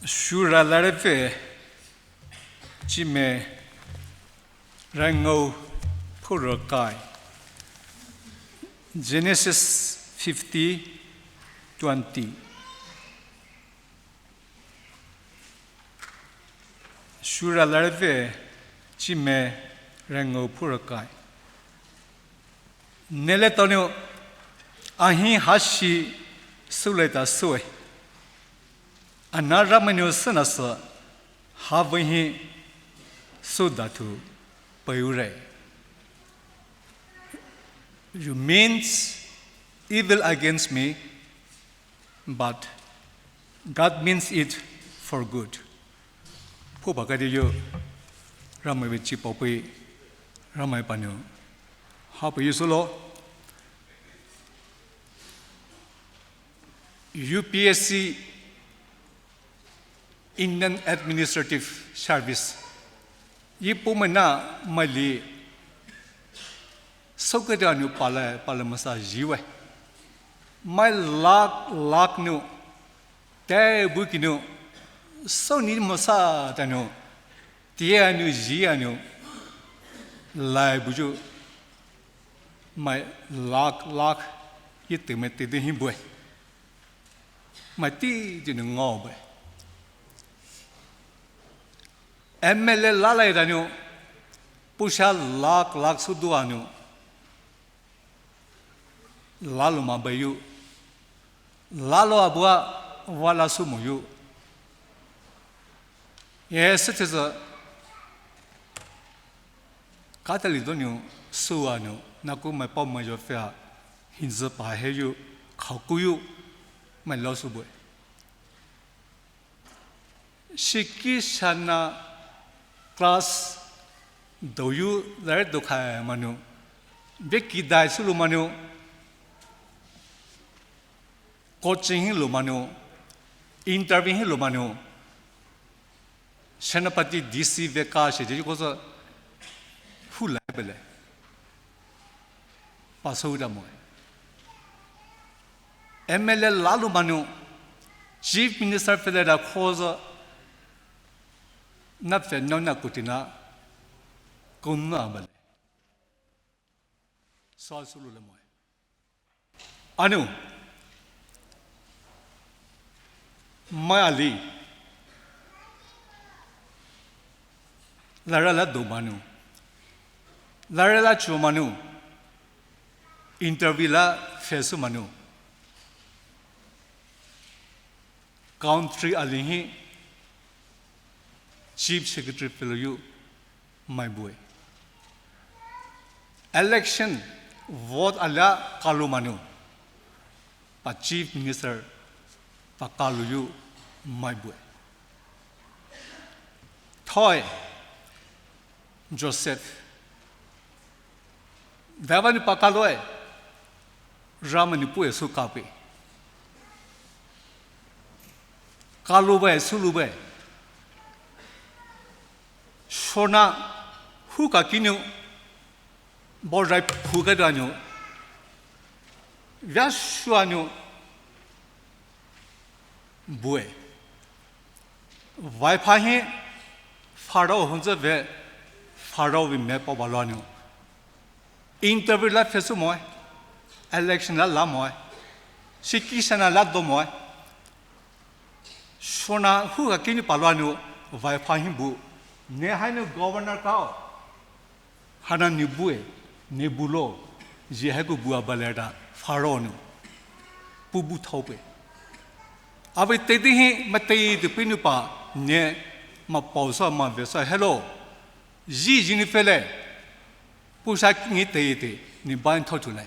Shura Larefe Jime Rango Purokai Genesis 50:20 Shura Larefe Jime Rango Purokai Neletonio Ahi Hashi Suleta Sui Anaramanu Sanasa Havihi Sudatu Payure. You means evil against me, but God means it for good. Pupakadiyo Ramavichi Popi Ramai Panu. Happy Yusulo UPSC Indian Administrative Service. Yipumana Mali Sokadanu Palamasa Jiwe. My luck no, Te Bukino, so need Masa Tano, Tianu Gianu, Lai Buju. My luck, Yitimete the Himboy. My tea didn't go. MLA Lala Danu Pusha Lak Suduanu Laluma Bayu Lalo Abua Wala Sumuyu. Yes, it is a Catalidonu Suanu Naku my pom major fair Hinza Paheyu Kakuyu my Losubwe Shiki Shana Class do you there do manu Vicky Dai Sulumanu coaching Lumanu interviewing Lumanu Senapati DC Vekashi did you go who label Pasodamo MLA Lalumanu Chief Minister Federa Cosa Napfe nona kutina kunna bale. Sol sulule moy. Anu Mayali Larala Domanu Larala Chumanu Intervilla Fesumanu Country Alihi Chief Secretary Philoyu, my boy. Election vote ala Kalumanu. But Chief Minister Pakaluyu, my boy. Toy Joseph. Davani Pakaloe Ramanipue Sukapi. Kalube Sulube. Shona Huka Kinu Borai Pugadano Vyashuano Bue Vaipahi Faro Hunzave Faro with Mepo Balano Interview la Fesumoy Election la Lamoy Shikishana Ladomoy Shona Huka Kinu Palano Vaipahi Bu Nehano Governor Kao Hana Nibue, Nebulo, Jehagu Bua Baleda, Farono, Pubu Tope. Ave Tedihi Matei the Pinupa, Ne Maposa Mavesa, hello, Ji Jinifele, Pusak Nite, Niban Totule.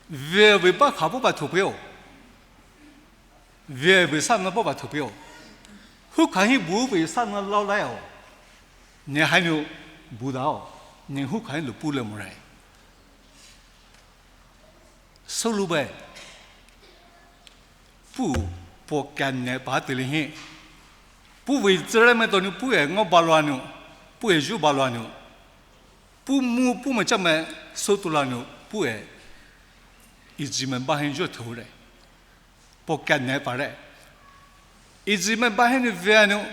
Where we back Haboba Topio, where we sang about Topio. Who can he move with son of Lolao? Nehanu Budao, ne who can the Pulamure? Solube Pu Pocane Patilihi Pu with Zeremetonu Pue, no Balano, Pueju Balano, Pu Mu Pumachame Sotulano, Pue is Jimembahin Jotore. Pocane Pare. 一直们把那为呢，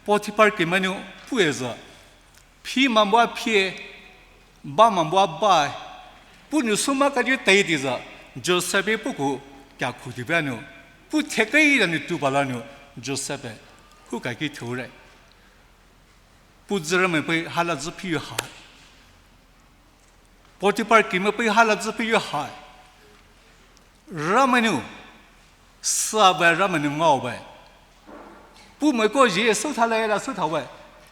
波提帕给们呢不也是，皮嘛不皮，巴嘛不巴，不能说嘛个就对的是，就是被不顾加苦的边呢，不贴个人的都把那呢，就是被，不该给投来，不知人们被哈拉子皮越好，波提帕给们被哈拉子皮越好，人们呢，傻白人们呢熬白。不没过节收他来了收他喂，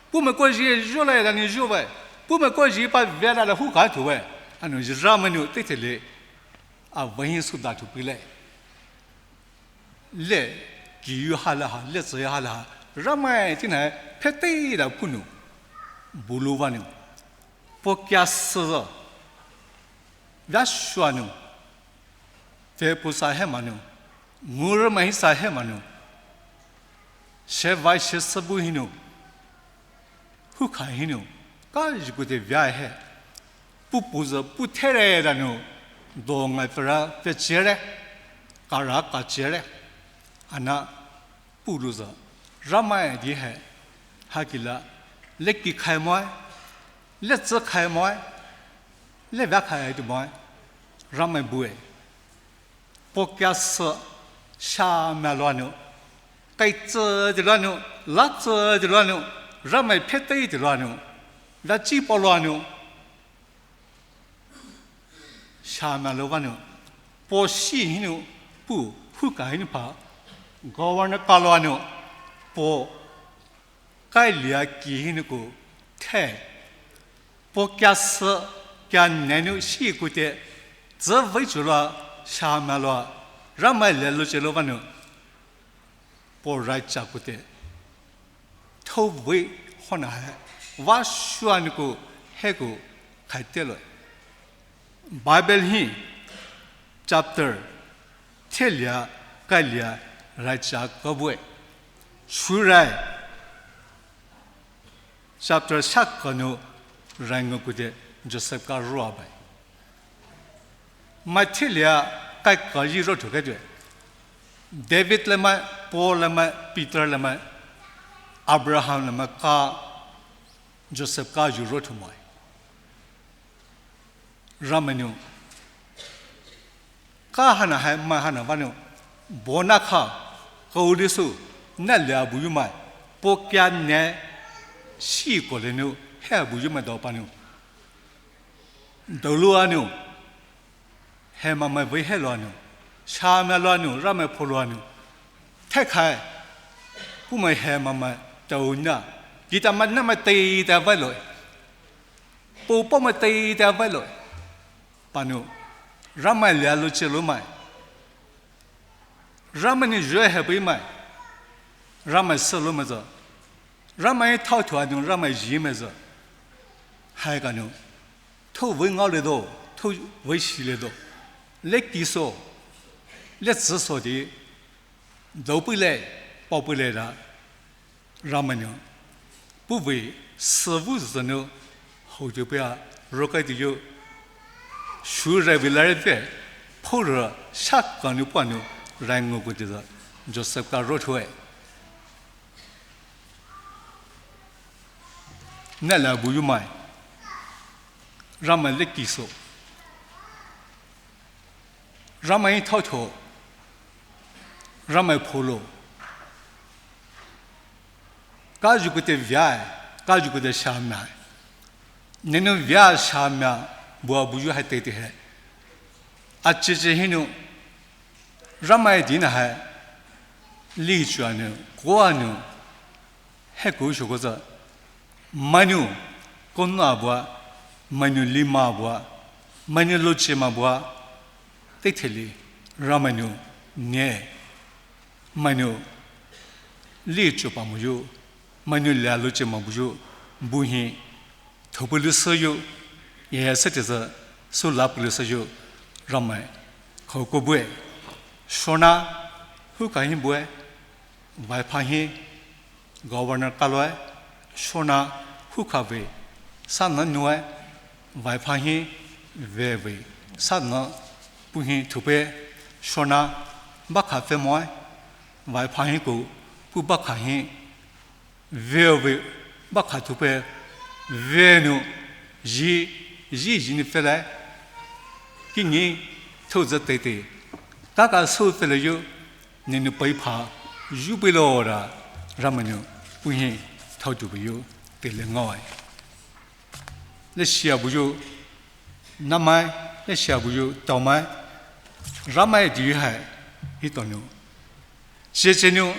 不没过节热来了你热喂，不没过节把别来了胡干土喂，俺们就让们牛对的嘞，啊文艺苏打土不来，来给予哈了哈，来自哈了哈，让们今天拍对了不牛，不路完牛，不加死了，别说牛，这不啥还嘛牛，我人们啥还嘛牛。些外些什不hin牛，不看hin牛，干日不得歪嘿，不是不太来的牛，多爱不然别接嘞，干啥干接嘞，啊那不如是，让买的嘿，还给了，来给开买，来只开买，来别开的买，让买不会，不加是下面乱牛。该做的乱牛，拉做的乱牛，让买撇对的乱牛，拉鸡包乱牛，下面的乱牛，不细牛不干牛怕，高玩的高乱牛，不该裂鸡牛个太，不加死加奶牛细个的，只为住了下面了，让买来了这了乱牛。不然家不得，头尾可能还我选那个那个开得了。Bible 里 chapter 天俩改俩来家个位，出来 chapter 下个呢，人个不得就是个弱呗。马天俩改个一肉土个对。David lama, Paul lama, Peter lama, Abraham lama ka Joseph ka juro thumai. Ramanu ka hana hai ma hana vanu bona kha kaulisu na la buyumai pokya ne si ko le nu he buyumai do panu. Dolu anu he ma mai ve he lo anu. 下面乱牛，让们破乱牛，太开，不买海嘛嘛，都呢，伊他妈那么对的外来，不么对的外来，把牛，让们来了接了买，让们你热还不买，让们死了么子，让们掏出来牛，让们热么子，还个牛，头为熬来多，头为洗来多，来几说。历史说的都不来，报不来的，让们呢不为事物之呢，后就不要如果的有学人为来的，跑着下岗的半呢，让我估计是就是个热出来，那来不用买，让们来技术，让们一套套。让买破路，假如不得వ్యాయ్，假如不得下面，你那వ్యాయ్下面不有还对的还，啊这些呢，让买的呢还，利转呢，过呢，还过去个子，没呢，公那不，没呢利马不，没呢路车嘛不，对的哩，让买呢，呢。Manu lichu pamuju, manu laluche mabuju, buhi, topulisayo, yesetiza, sulapulisayo, ramai, kokobue, shona, hukahimboe, vaipahi, governor kaloi, shona, hukabe, sana nue, vaipahi, veve, sana, buhi tupe, shona, bakafe moi, vài phái của 不把看见为把看图片为呢一年回来，今年投资对对，大家收回来有，你的背怕有不了了，咱们呢不行投资不有对另外，那些不有，那么那些不有倒卖，咱们厉害一多呢，这些呢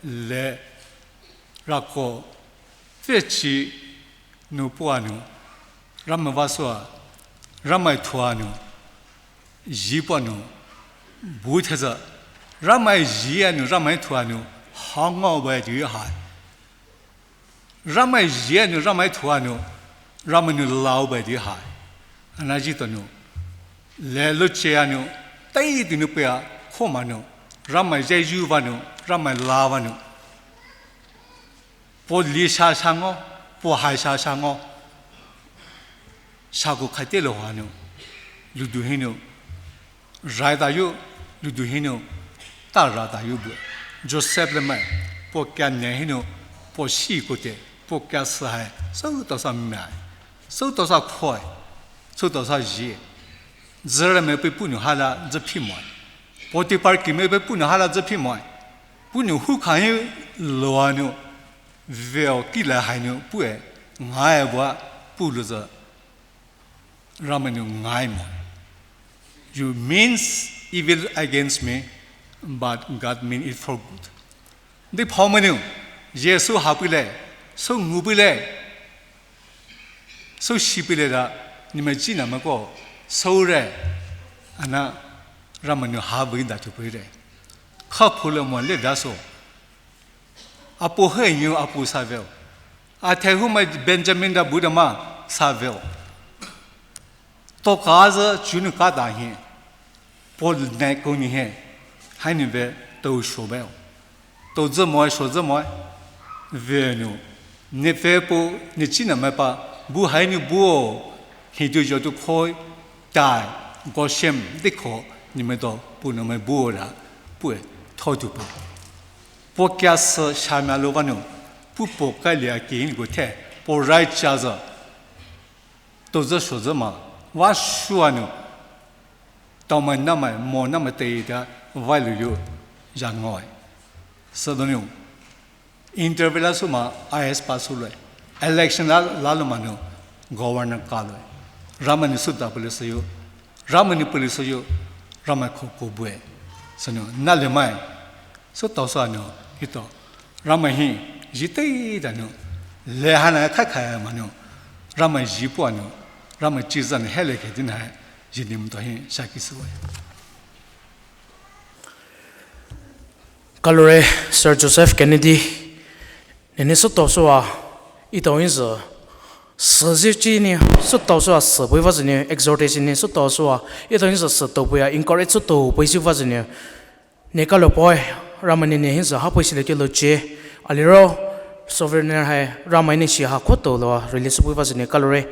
来那个飞机no不安呢，咱们话说，咱们土安呢，一般呢不特着，咱们一安呢，咱们土安呢，行我为厉害，咱们一安呢，咱们土安呢，咱们呢老为厉害，那几多呢，来了这样呢，第一点呢不要苦嘛呢，咱们在有完呢，咱们老完呢，不离下山哦。不海下山哦，下个开店的话呢，路途很牛，来大有路途很牛，大来大有不，就塞不买，不干年很牛，不洗过的，不干死海，收多少买，收多少块，收多少钱，自然没被不能下来这批买，不对把给没被不能下来这批买，不能胡看有乱牛。为给来还能不哎，爱我不如着，让们能爱嘛。You means evil against me, but God mean it for good. 你跑么呢？耶稣好不来，受苦不来，受死不来的，你们只那么个受来，那让们能好不的就不来，靠谱了么？来得说。Apo henyo apo savel. Ate huma Benjamin da Budama savel. To kaza chunu kada he. Pol ne koni he. Hani ve to shobel. To zemoy sho zemoy. Venu. Ne fepo ne china mepa bu hani buo. Hidu jodu koi dai. Goshem diko ni me do puno me buora. Pue todupo. 不干是下面老板娘，不干了给你个台，不来家子，都是说着嘛，我说呢，到么那么没那么对的，外头有人爱，是的呢。Interview 啦什么 IS pass 出来 ，election 啦了嘛呢，governor 搞了，咱们的苏达不是有，咱们的不是有，咱们可不会，是呢，那里买。so 到时候呢，一到，咱们现一对的呢，来还能开嘛呢，咱们一半呢，咱们接着呢还来开的呢，一年多现下几十万。Calore Sir Joseph Kennedy， 你说到时候一到是，40呢，说到时候10倍发展呢 ，exhortation 呢，说到时候一到是10倍啊 ，encourage 说到倍数发展呢，你讲了不？让我们呢，是好不是来叫了接，阿里罗，sovereign 呢，让我们呢是好过到了，release 不发展呢，calore。